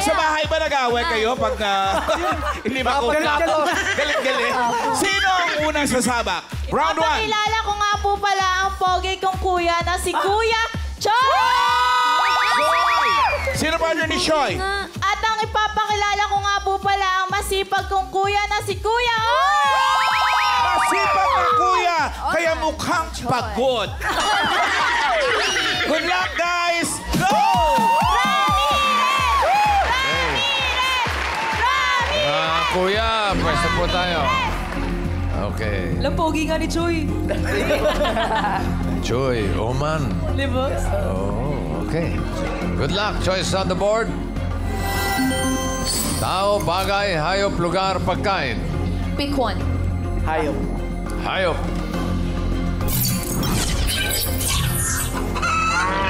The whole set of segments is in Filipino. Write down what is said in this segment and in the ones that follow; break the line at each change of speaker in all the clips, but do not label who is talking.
Pag sa bahay ba nag-away kayo? Pag hindi makuha? Galit-galit. Sino ang unang sasabak? Round 1.
Papakilala ko nga po pala ang pogi kong kuya na si Kuya Choy!
Sino partner ni Shoy?
At ang ipapakilala ko nga po pala ang masipag kong kuya na si Kuya
Masipag ang kuya, kaya mukhang pagod. Good luck, guys! Go!
Kuya, pwesto po tayo. Okay.
Lampogi nga ni Choy.
Choy, Oman.
Diba?
Oh, okay. Good luck. Choice on the board. Tao, bagay, hayop, lugar, pagkain.
Pick one.
Hayop.
Hayop.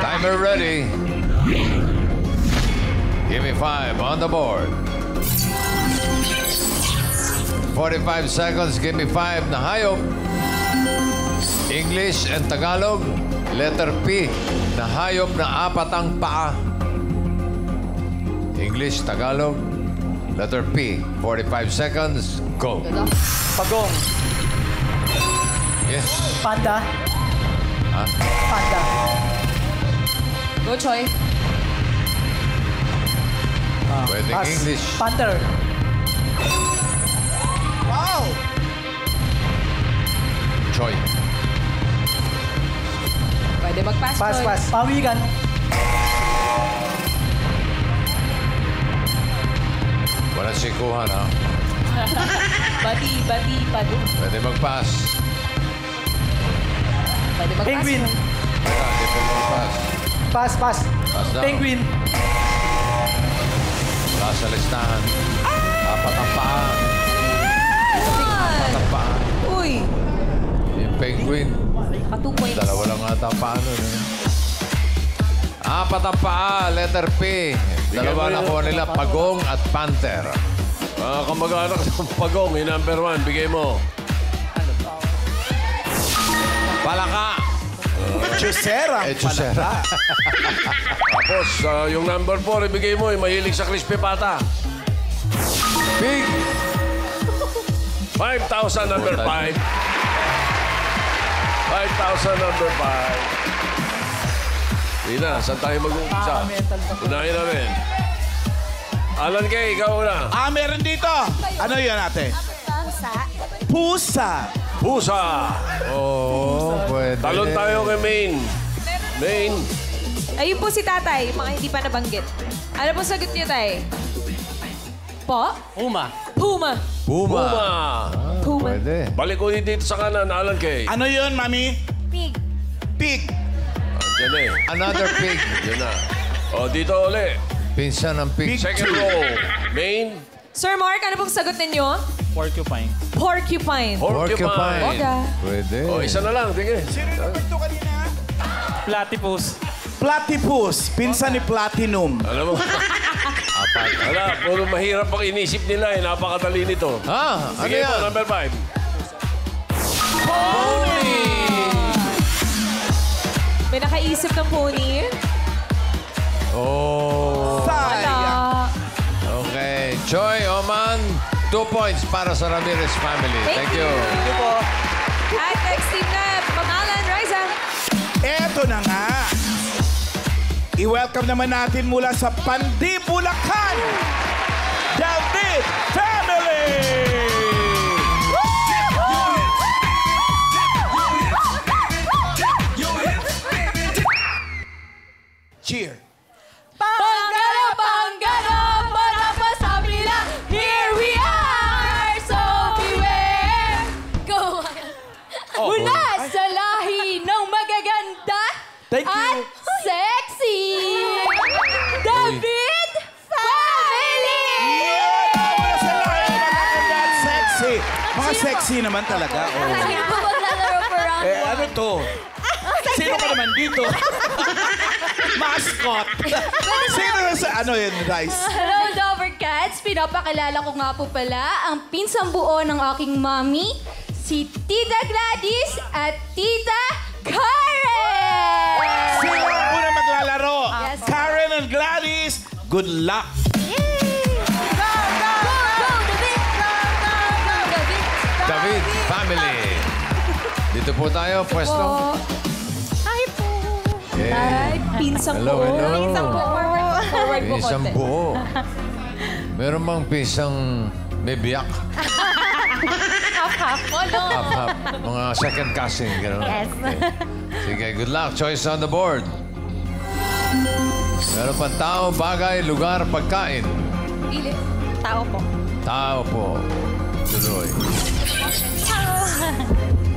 Timer ready. Give me 5 on the board. 45 seconds. Give me 5 na hayop. English and Tagalog. Letter P na hayop na 4 ang paa. English, Tagalog. Letter P. 45 seconds. Go.
Pagong.
Yes.
Panda.
Ah.
Panda.
Go, Choy.
Pwedeng
Pass.
English.
Panther.
Wow!
Choy.
Pwede mag-pass,
Pass,
Choy.
pass. Pawigan.
Walang sikuhan, ha?
Bati, padu.
Pwede mag-pass.
Pwede mag-pass.
Penguin.
Teka, hindi pwede mag-pass.
Pass, pass.
Pass daw.
Penguin.
Wala sa listahan. 4 ang paa. 4 ang paa.
Uy.
Yung penguin.
Ka 2 points.
Dalawa lang ata ang paa nun, eh. 4 ang paa. Letter P. Dalawa na kuha nila. Pagong at panther.
Kamag-anak ng pagong, yung number 1, bigay mo.
Palaka.
Chusera.
Chusera.
Tapos, yung number 4, ibigay mo, yung mahilig sa crispy pata.
Pig.
5,000, number 5. 5,000, number 5. Hindi na, saan tayo mag-umpisa? Unahin namin. Alan Kay, ikaw una.
Meron dito. Ano yun, ate? Pusa.
Pusa.
Oo, pwede.
Talon tayo kay Maine. Maine.
Ayun po si tatay, mga hindi pa nabanggit. Ano po sagot niyo, tay? Po?
Uma.
Puma.
Puma.
Puma.
Puma.
Pwede.
Balik ulit dito sa kanan, Alan Kay.
Ano yun, mami?
Pig.
Pig.
Diyan eh.
Another pig.
Diyan na. O, dito uli.
Pinsan ng pig.
Second row. Maine.
Sir Mark, ano pong sagot ninyo?
Porcupine.
Porcupine.
Porcupine.
Oga.
Pwede.
O, isa na lang. Sige.
Sino yung ito kanina?
Platypus.
Platypus. Pinsan ni Platinum.
Alam mo,
Apat.
wala. Puro mahirap ang inisip nila eh. Napakadali nito.
Ah, ano
Sige po,
yan?
number 5.
May nakaisip ng pony.
Oh.
Sayang.
Okay. Choy, Oman, 2 points para sa Ramirez family. Thank you.
At next team na, Pangalan, Riza.
Eto na nga. I-welcome naman natin mula sa Pandi, Bulacan, David Family! Cheer.
Panggana, panapasabi lang, here we are, so beware. Go. Mula sa lahi ng magaganda
Thank you.
at sexy, David Family!
Wala sa lahat ng mga ganda, sexy. Mga sexy naman talaga. Oh.
Sino po maglalaro for round
Ano to? Sino ka naman dito? Mascot. Sino sa ano yun, Rice?
Hello, Dover Cats! Pinapakilala ko nga po pala ang pinsang buo ng aking mami, si Tita Gladys at Tita Karen!
Sino ang unang maglalaro?
Yes.
Karen and Gladys, good luck.
family. Dito po tayo, pwesto.
Hi po.
Okay.
Ay, pinsang
Hello,
po.
hello.
Pinsang po. Forward po
Pisang
konti.
buo. Meron bang pisang may biyak?
Half-half.
Hap-hap. Mga second casting, gano'n.
Yes.
Okay. Sige, good luck. Choice on the board. Meron pang tao, bagay, lugar, pagkain.
Pili. Tao po.
Tao po. Tuloy.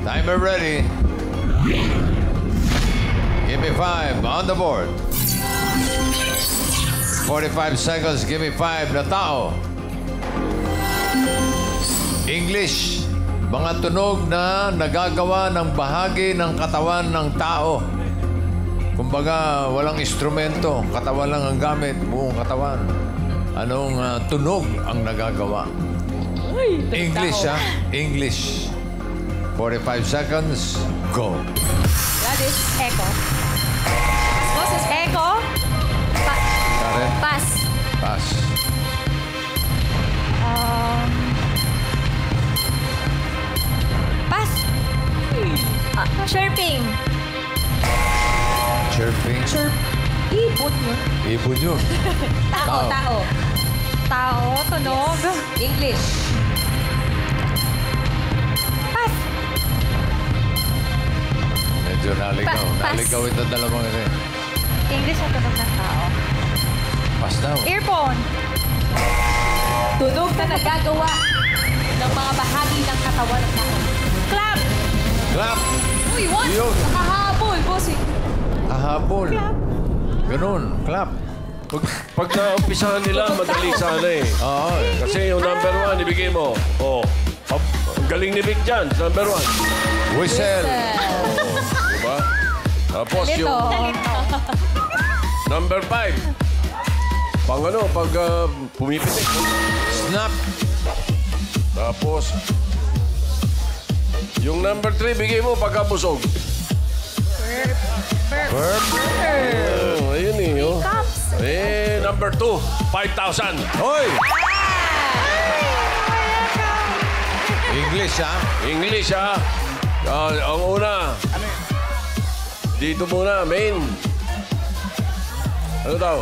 Timer ready. Give me 5 on the board. 45 seconds. Give me 5 na tao. English. Mga tunog na nagagawa ng bahagi ng katawan ng tao. Kumbaga, walang instrumento. Katawan lang ang gamit. Buong katawan. Anong tunog ang nagagawa? English, ha? English. 45 seconds. Go.
Gladys. Echo. Boses. Echo.
Karen?
Pass.
Pass.
Pass. Chirping.
Chirping.
Ibon yun.
Ibon yun.
Tao.
Tao.
Tao. Tunog. English. Pass.
Medyo naligaw.
Pass.
Naligaw ito dalawang ito.
English ang tunog ng tao.
Pass daw.
Earphone. Tunog na nagagawa ng mga bahagi ng katawan ng tao. Clap.
Clap.
Uy, what?
Yun.
Nakahabol, bossing.
Kahabol. Ganun. Clap.
Pag naumpisahan nila, madali sana eh.
Oo.
Kasi yung number 1, ibigay mo. Oh, ang galing ni Vic dyan, number 1.
Whistle.
Diba? Tapos
Lito.
yung number 5. Pag pumipitik.
Snap.
Tapos, yung number 3, bigay mo pagkabusog.
Verb.
Oh, ayun eh. Oh. Number 2, 5,000.
Hoy! English, ha?
English, ha? Ang una. Dito muna, main. Ano daw?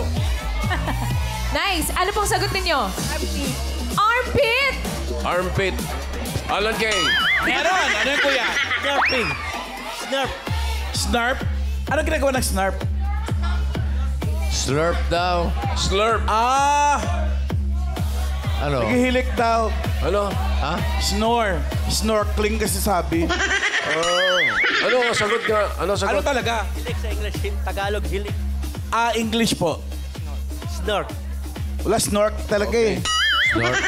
Nice. Ano pong sagot ninyo? Armpit.
Armpit. Alan Kay.
Meron! Ano yung kuya?
Snarping. Snarp.
Snarp? Ano ginagawa ng snarp?
Slurp daw.
Slurp.
Ano?
Nagihilik daw.
Ano?
Ha?
Snore. Snorkeling kasi sabi.
Ano ang sagot nga? Ano
Ano
sagot?
talaga?
Hilik sa English. Tagalog, hilik.
English po.
Snark.
Wala snork talaga eh.
Snort.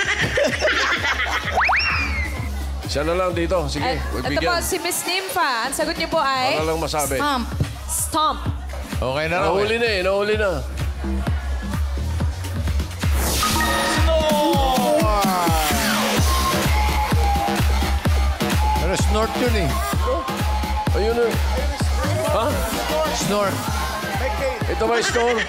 Siya na lang dito. Sige,
Ito po,
bigyan.
si Miss Nympha. Ang sagot niyo po ay...
Para lang masabi.
Stomp. Stomp.
Okay na raw.
Nahuli na eh, nahuli na.
Pero snort yun eh.
Ayun na. Ha?
Snort.
Ito ba yung store?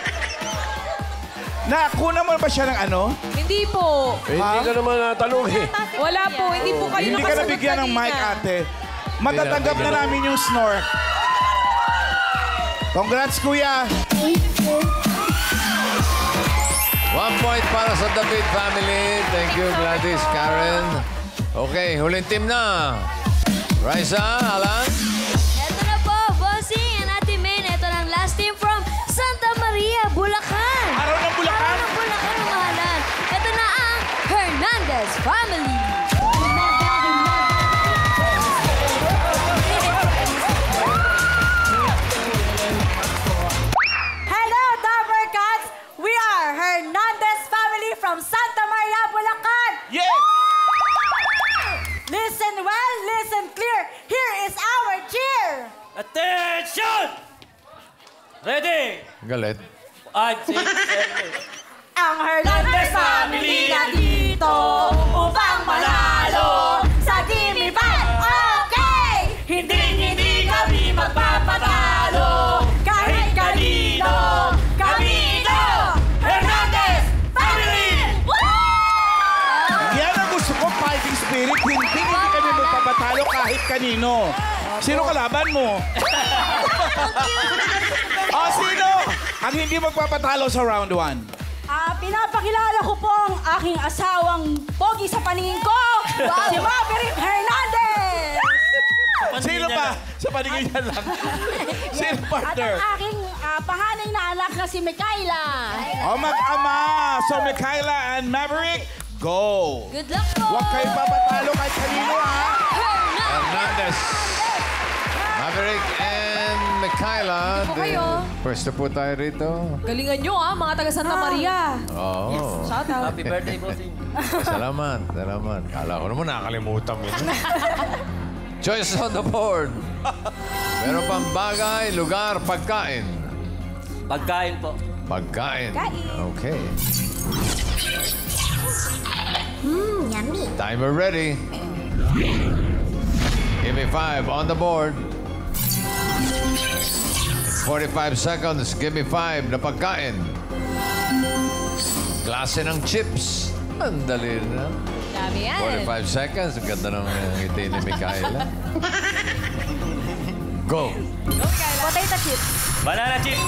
Nakuna mo ba siya ng ano?
Hindi po.
Hindi ka naman natanong eh.
Wala po. Hindi po kayo
Hindi ka
nakasagot
nabigyan ng mic,
kanina.
ate. Matatanggap na namin yung snore. Congrats, kuya.
1 point para sa David family. Thank you, Gladys, Karen. Okay, huling team na. Raisa, Alan.
Ito na po, bossing and Ate Main. Ito na ang last team from Santa Maria, Bulacan.
Araw ng Bulacan.
Araw ng Bulacan, ang mahalan. Ito na ang Hernandez family.
Hello, Dabber Cats! We are Hernandez family from Santa Maria, Bulacan.
Yeah!
Listen well, listen clear. Here is our cheer.
Attention! Ready?
Galit.
5, 6, 7.
Ang Hernandez family nandito upang manalo sa Gimme 5. Okay! Hindi kami magpapatalo. Kahit kanino, kami ito! Hernandez family!
Yan ang gusto ko, fighting spirit. Hindi kami magpapatalo. magpapatalo kahit kanino. Sino kalaban mo? Sino ang hindi magpapatalo sa round 1?
Pinapakilala ko po ang aking asawang pogi sa paningin ko, si Maverick Hernandez!
Sino pa? Sa paningin niya lang. Sino partner?
At ang aking panganay na anak na si Mikaela.
Mag-ama. So, Mikaela and Maverick, go.
Good luck po!
Huwag kayo papatalo kahit kanino, ha?
Hernandez. Maverick and Mikaela.
Po kayo.
Pwesto po tayo rito.
Galingan nyo mga taga Santa Maria.
Oo.
Shout out.
Happy birthday, bossing.
Salamat. Kala ko naman nakakalimutan mo. Choice on the board. Meron pang bagay, lugar, pagkain.
Pagkain po.
Pagkain. Okay.
Yummy.
Timer ready. Give me 5 on the board. 45 seconds. Give me 5 na pagkain. Klase ng chips. Ang dali na.
Dami yan.
45 seconds. Ang ganda ng ngiti ni Mikaela. Go.
Potato chips.
Banana chip.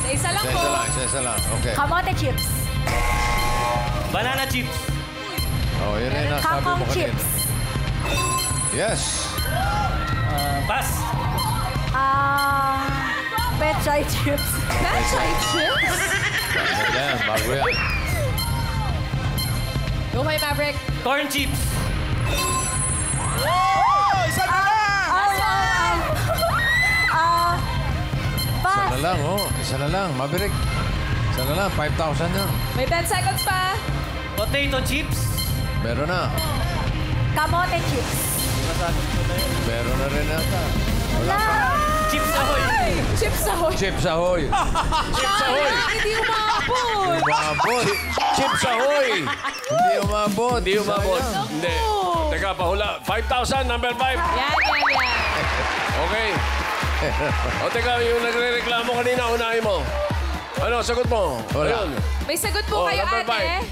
Sa isa lang po.
Isa lang. Okay.
Kamote chips.
Banana chips.
Oh, yun na yung nasabi
Kangkong
mo kanina.
chips.
Yes.
Pass.
Pechay chips.
Pechay chips?
Yan, bago yan.
Go kay Maverick.
Corn chips.
Isa na lang!
Isa na lang, oh. Isa na lang. Maverick. Isa na lang. 5,000 yan.
May 10 seconds pa.
Potato chips.
Meron na.
Kamote chips.
Meron na rin ata. Wala pa.
Chips ahoy.
Chips ahoy.
Chips ahoy.
Chips ahoy.
Hindi umabot.
Umabot.
Chips ahoy!
Hindi umabot.
Hindi umabot. Hindi. Teka, pahula. 5,000, number 5.
Yan.
Okay. O teka, yung nagre-reklamo kanina, unahin mo. Ano, sagot mo?
Wala.
Ayun.
May sagot po kayo,
number
ate.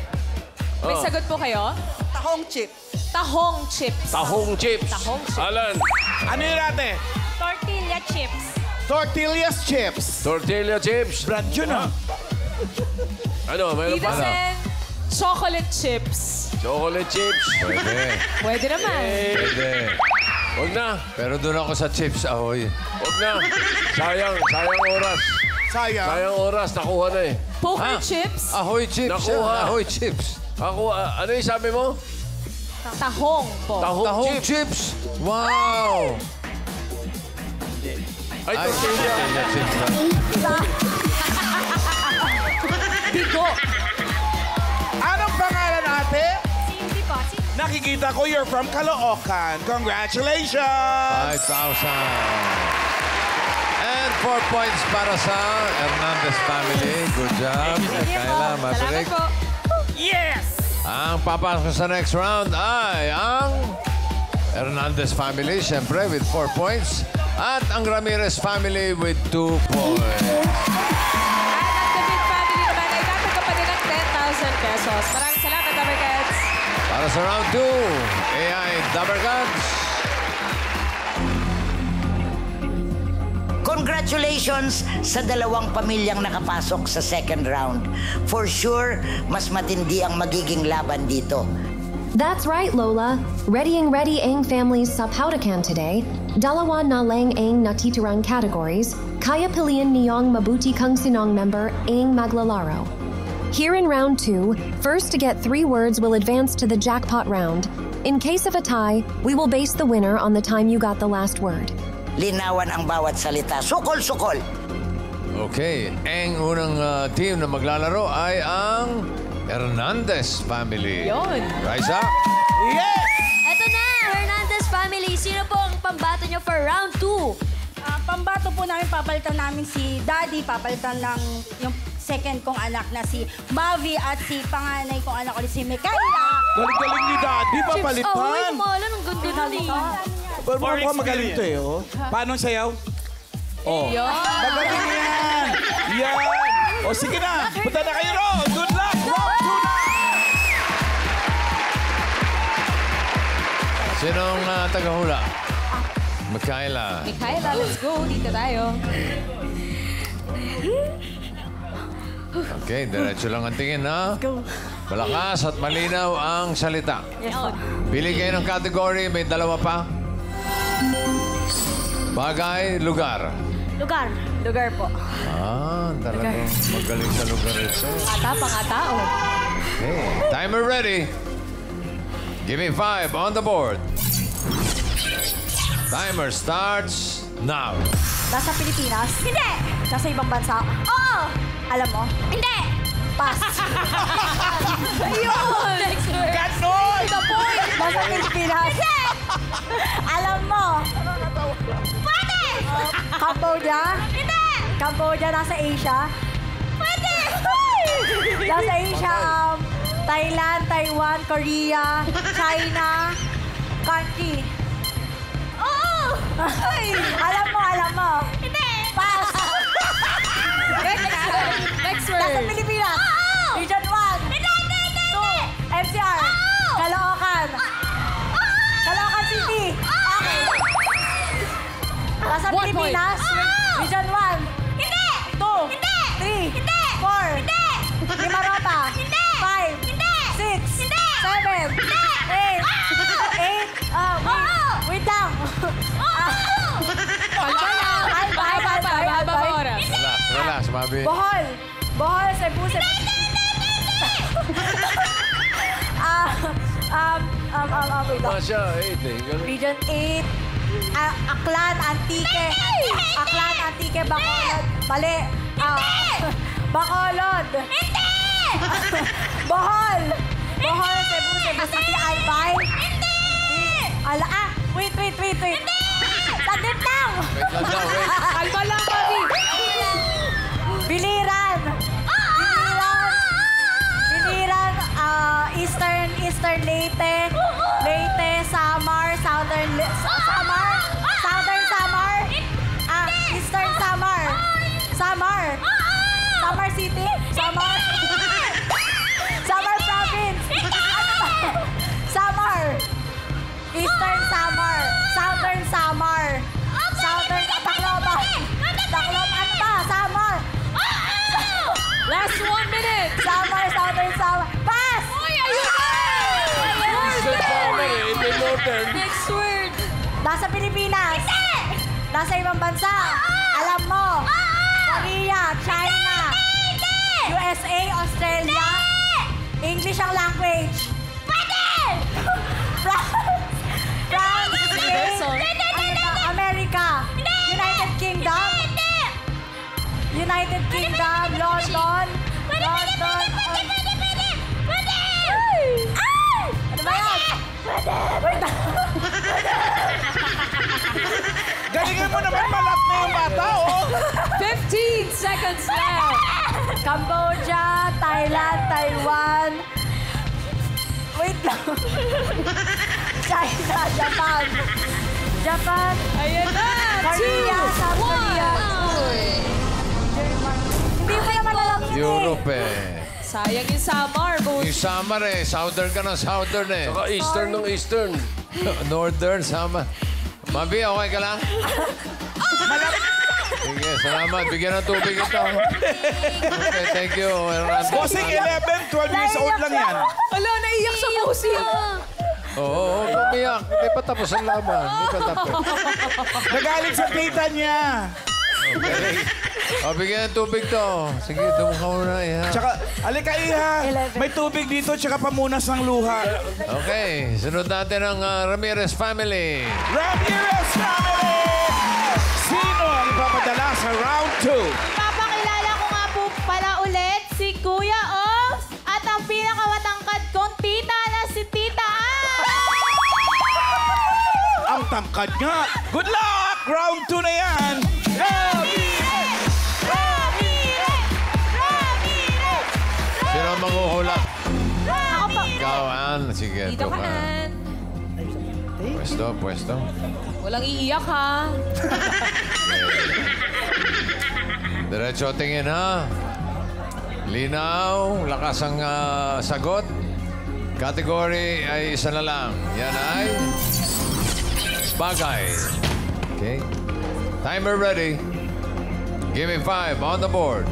5.
May sagot po kayo?
Tahong chip.
Tahong chips.
Tahong chips.
Tahong chips.
Alan.
Ano yun ate?
Tortilla chips.
Tortillas chips.
Tortilla chips.
Brand yun, ha?
Ano, mayroon
Tita
pa?
Sen, chocolate chips.
Chocolate chips.
Pwede.
Pwede naman.
Pwede.
Huwag na.
Pero doon ako sa chips ahoy.
Huwag na. Sayang oras.
Sayang.
Sayang oras. Nakuha na eh.
Poker chips.
Ahoy chips.
Nakuha.
yan. Ahoy chips.
Ako, ano yung sabi mo?
Tahong po.
Tahong chips.
chips. Wow.
Ay, tortilla.
tortilla chips.
Bigo.
Anong pangalan ate?
Cindy po.
Nakikita ko you're from Caloocan. Congratulations!
5,000. And 4 points para sa Hernandez family. Good job. Kayla,
Salamat
Maverick.
po.
Yes!
Ang papasok sa next round ay ang Hernandez family, siyempre, with 4 points. At ang Ramirez family with 2 points.
At ang David family naman ay tatanggap pa din ng 10,000 pesos. Maraming salamat, Dabarkats.
Para sa round 2, AI Dabarkats.
Congratulations sa dalawang pamilyang nakapasok sa second round. For sure, mas matindi ang magiging laban dito.
That's right, Lola. Readying ready ang families sa Paudacan today. Dalawa na lang ang natitirang categories. Kaya piliin niyong mabuti kang sinong member ang maglalaro. Here in round 2, first to get 3 words will advance to the jackpot round. In case of a tie, we will base the winner on the time you got the last word.
Linawan ang bawat salita. Sukol-sukol.
Okay, ang unang team na maglalaro ay ang Hernandez family.
Yun.
Rise up.
Yes!
Eto na, Hernandez family. Sino po ang pambato nyo for round 2?
Pambato po namin, papalitan namin si Daddy, papalitan ng yung second kong anak na si Mavi at si panganay kong anak ulit si Mikaela.
Galing-galing ni Daddy,
Chips
papalitan.
ahoy, malan. Ang ganda na rin.
Pero mukhang magaling to eh, oh. Paano ang sayaw? Oh.
Yun.
Magaling yan! Yan! O sige na, punta na kayo ron! Good luck! Round 2 na!
Sinong tagahula? Micaela.
Micaela, let's go. Dito tayo.
Okay, diretso lang ang tingin, ha? Malakas at malinaw ang salita.
Yes,
Pili kayo ng category. May dalawa pa. Bagay, lugar.
Lugar. Lugar po.
Talagang magaling sa lugar ito.
Ata, pang-atao.
Okay, timer ready. Give me 5 on the board. Timer starts now.
Nasa Pilipinas? Hindi! Nasa ibang bansa? Oo! Alam mo? Hindi! Pass. Ayun!
Ganon!
The point! Nasa Pilipinas? Hindi! Alam mo? Pwede! Cambodia? Hindi! Cambodia nasa Asia? Pwede! Nasa Asia, Thailand, Taiwan, Korea, China, country. Oo! Alam mo? Hindi! Pass!
Next word.
Nasa Pilipinas. Region 1. Hindi. 2. NCR. Caloocan. Caloocan City. Okay. Nasa Pilipinas. Region 1. Hindi. 2. Hindi. 3. 4. Limarota. 5. 6. 7. 8. Wait lang.
Relax, Mabi.
Bohol, Cebu, wait lang.
Masya, 8
Region 8, Aklan, Antique. Aklan, Antique, Bacolod. Mali. Bacolod. Hindi! Bohol, Cebu, Pati Albay. Hindi! Wait. Hindi! Saglit lang!
Kalma lang, Bobby.
Biliran, Eastern Leyte, Samar, Southern Samar, Eastern Samar City, Samar Province, Samar, Eastern Samar, Southern Tacloban, ano ba? Samar.
Last 1 minute.
Samar, Southern Samar. Pass! Uy, ayun
Next word.
Nasa Pilipinas. Nasa ibang bansa. Alam mo. Korea, China. USA, Australia. English ang language. Pwede! France, Spain, America. United Kingdom. London. Ano ba yan? Wait.
Galingan mo naman, malat na yung bata, oh!
15 seconds left.
Cambodia, Thailand, Taiwan. Wait lang. China, Japan.
Ayan na.
Korea, South Korea. Hindi mo naman alam yun
Europe eh.
Sayang yung Samar, boss.
Yung Samar eh. Southern ka ng Southern eh.
Saka Eastern ng Eastern.
Northern, Samar. Mabi, okay ka lang? Sige, salamat. Bigyan ng tubig ito. Okay, thank you.
Bossing 11, 12 years old lang yan.
Ala, naiyak sa pusi.
Oo, bumiyak. Hindi pa tapos ang laban. Hindi pa tapos.
Nagalit sa tita niya.
Okay. O, bigyan ng tubig to. Sige, doon ka muna, Iha.
Tsaka, alika Iha, may tubig dito, tsaka pamunas ng luha.
Okay, sunod natin ang Ramirez family.
Ramirez family! Sino ang ipapadala sa round 2?
Papakilala ko nga po pala ulit si Kuya Ops at ang pinakamatangkad kong tita na si Tita
Ang tangkad nga. Good luck! Round 2 na yan.
Sino ang manghuhulak? Ikaw, Ann. Sige,
Dito ka
ka.
na.
Pwesto.
Walang iiyak, ha?
Diretso tingin, ha? Linaw, lakas ang sagot. Category ay isa na lang. Yan ay bagay. Okay. Timer ready. Give me 5 on the board.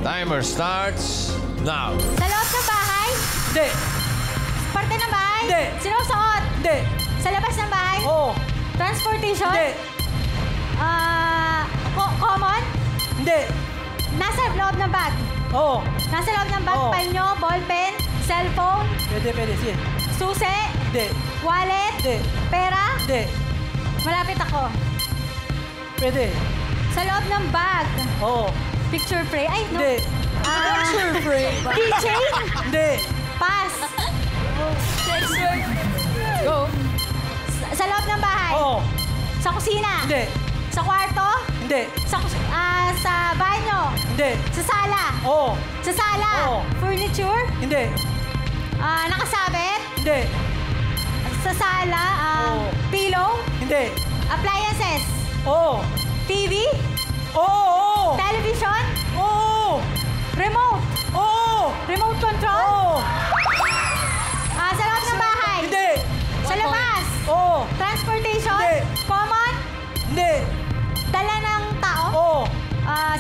Timer starts now.
Sa loob ng bahay?
Hindi.
Parte ng bahay?
Hindi.
Sinusuot?
Hindi.
Sa labas ng bahay?
Oo.
Transportation?
Hindi.
Common?
Hindi.
Nasa loob ng bag?
Oo.
Nasa loob ng bag,
Oo.
panyo, ballpen, cellphone,
Pwede. Sige.
susi,
Hindi.
wallet,
Hindi.
pera.
Hindi.
Malapit ako.
Pwede.
Sa loob ng bag,
Oo.
picture frame. Ay, no.
Hindi.
Picture frame. Keychain?
Hindi.
Pass.
Go.
Sa loob ng bahay?
Oo.
Sa kusina?
Hindi.
Sa kwarto?
Hindi.
Sa banyo?
Hindi.
Sa sala?
Oo.
Sa sala?
Oo.
Furniture?
Hindi.
Nakasabit?
Hindi.
Sa sala?
Oo.
Pillow?
Hindi.
Appliances?
Oo.
TV?
Oo.
Television?
Oo.
Remote?
Oo.
Remote control?
Oo.
Sa loob ng bahay?
Hindi.
Sa labas?
Oo.
Transportation?
Hindi.
Common?
Hindi.
Dala ng tao?
Oo.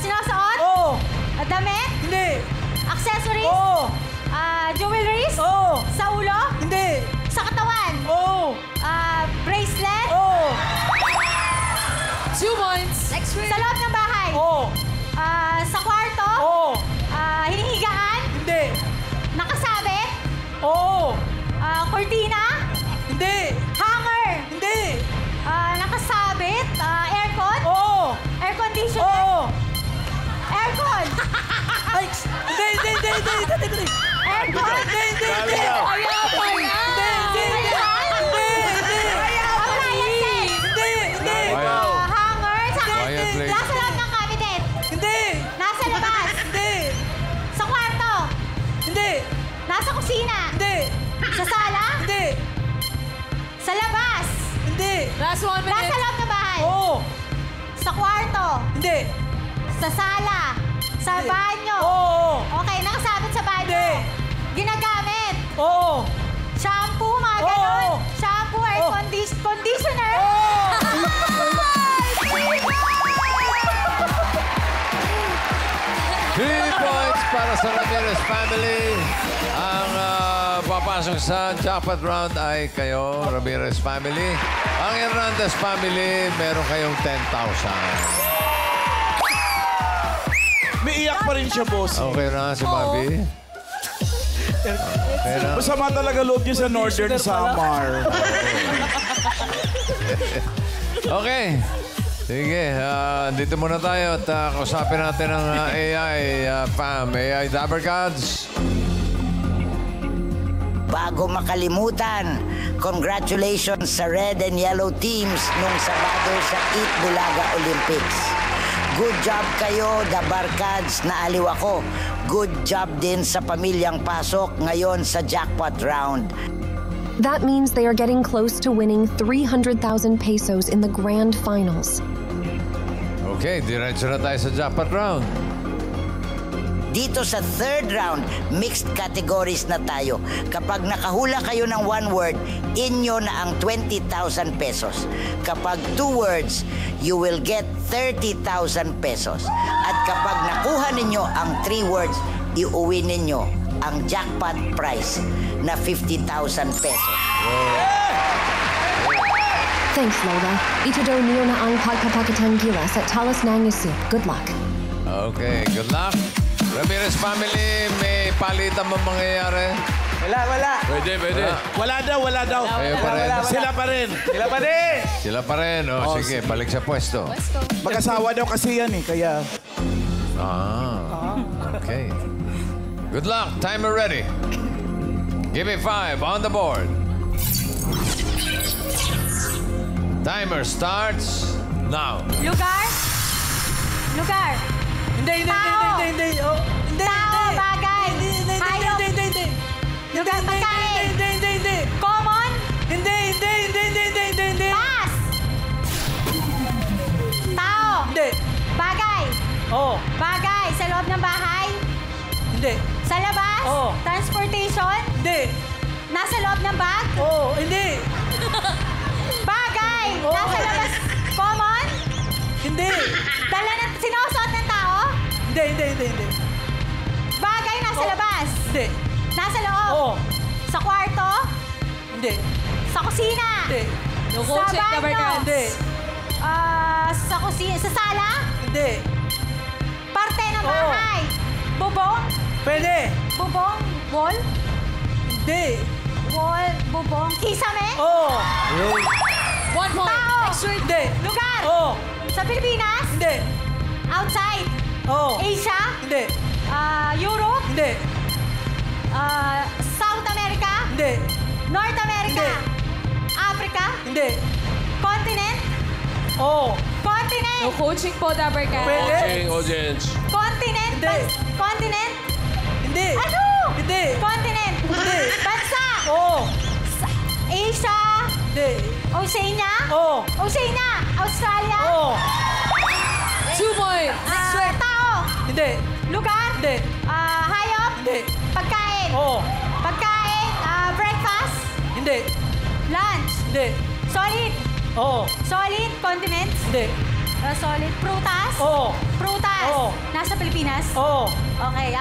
Sinusuot?
Oo.
Damit?
Hindi.
Accessories?
Oo.
Jewelries?
Oo.
Sa ulo?
Hindi.
Sa katawan?
Oo.
Bracelet?
Oo.
2 points.
Sa loob ng bahay?
Oo.
Sa kwarto?
Oo.
Hinihigaan?
Hindi.
Nakasabit?
Oo.
Cortina?
Hindi.
Hanger?
Hindi.
Nakasabit? Aircon?
Oo.
Air conditioner?
Oo.
Aircon?
Ay, hindi.
Aircon?
Hindi.
Ayaw pa na! Appliances?
Hindi.
Hanger?
Quiet, please.
Nasa loob ng cabinet?
Hindi.
Nasa labas?
Hindi.
Sa kwarto?
Hindi.
Nasa kusina?
Hindi.
Sa sala?
Hindi.
Sa labas?
Hindi.
Last 1 minute.
Nasa loob ng bahay?
Oo.
Sa kwarto?
Hindi.
Sa sala? Sa
Hindi.
banyo?
Oo.
Okay, nakasabit sa banyo?
Hindi.
Ginagamit?
Oo.
Shampoo, mga
Oo.
ganon? Shampoo, air
Oo.
conditioner?
Three points para sa Ramirez family. Ang papasok sa jackpot round ay kayo, Ramirez family. Ang Hernandez family, meron kayong 10,000.
May iyak pa rin siya, boss.
Okay na si Bobby? Okay na.
Masama talaga loob niya sa Northern Samar.
Okay. Sige, dito muna tayo at kausapin natin ang AI fam, AI Dabber Gods.
Bago makalimutan, congratulations sa red and yellow teams nung Sabado sa Eat Bulaga Olympics. Good job kayo, the Barkads, naaliw ako. Good job din sa pamilyang pasok ngayon sa jackpot round.
That means they are getting close to winning 300,000 pesos in the grand finals.
Okay, diretso na tayo sa jackpot round.
Dito sa third round, mixed categories na tayo. Kapag nakahula kayo ng one word, inyo na ang 20,000 pesos. Kapag 2 words, you will get 30,000 pesos. At kapag nakuha ninyo ang 3 words, iuwi ninyo ang jackpot prize na 50,000 pesos.
Thanks, Lola. Ito daw niyo na ang pagpapakitang gilas at talas ng isip. Good luck.
Okay, good luck. Ramirez family, may palitan mo mangyayari?
Wala.
Pwede.
Wala daw.
Kayo pa rin.
Sila pa rin.
Sila pa rin. O, sige, balik sa pwesto.
Mag-asawa daw kasi yan eh, kaya...
Okay. Good luck. Timer ready. Give me 5 on the board. Timer starts now.
Lugar?
Hindi.
Tao.
Oh,
Tao, bagay. Hayop.
Hindi.
Lugar, pagkain.
Hindi.
Common?
Hindi.
Pass. Tao?
Hindi.
Bagay?
Oo.
Bagay. Sa loob ng bahay?
Hindi.
Sa labas?
Oo.
Transportation?
Hindi.
Nasa loob ng bag?
Oo, hindi.
Bagay?
Oo.
Nasa labas? Common?
Hindi.
Dala ng sinusuot ng tao?
Hindi.
Bagay nasa labas?
Hindi.
Nasa loob?
Oo.
Sa kwarto?
Hindi.
Sa kusina?
Hindi.
No
Sa
coaching,
banyo?
Dabber Cats.
Hindi.
Sa kusina? Sa sala?
Hindi.
Parte ng
Oo.
bahay? Bubong?
Pwede.
Bubong? Wall?
Hindi.
Wall? Bubong? Kisame?
Oo.
1 point.
Tao?
Next word.
Hindi.
Lugar?
Oo.
Sa Pilipinas?
Hindi.
Outside?
Oo.
Asia?
Hindi.
Europe?
Hindi.
South America?
Hindi.
North America? Africa?
Hindi.
Continent?
Oo.
Continent?
No coaching po, Dabber Cats.
Pwede.
Coaching, audience.
Continent?
Hindi.
Continent?
Hindi.
Ano?
Hindi.
Continent?
Hindi.
Bansa?
Oo.
Asia?
Hindi.
Oceania?
Oo.
Oceania? Australia?
Oo.
2 points. Next word.
Tao?
Hindi.
Lugar?
Hindi.
Hayop?
Hindi.
Pagkain?
Oo.
Pagkain? Breakfast?
Hindi.
Lunch?
Hindi.
Solid?
Oo.
Solid? Condiments?
Hindi.
Solid? Prutas?
Oo.
Prutas?
Oo.
Nasa Pilipinas?
Oo.
Okay.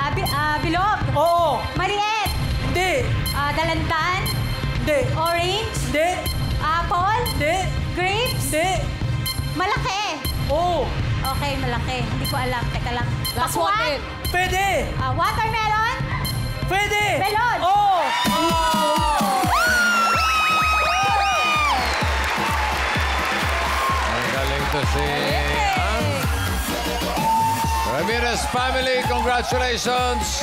Bilog?
Oo.
Maliit?
Hindi.
Dalandan?
Hindi.
Orange?
Hindi.
Apple?
Hindi.
Grapes?
Hindi.
Malaki?
Oo.
Okay, malaki. Hindi ko alam. Teka lang.
Last
Pakuan?
1 minute.
Pwede.
Watermelon?
Pwede.
Melon?
Oo.
Ang galing to si Ramirez family. Congratulations!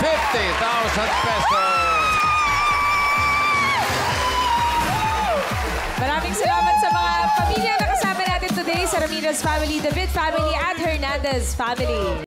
50,000 pesos!
Maraming salamat sa mga pamilya na kasama natin today sa Ramirez family, David family, at Hernandez family.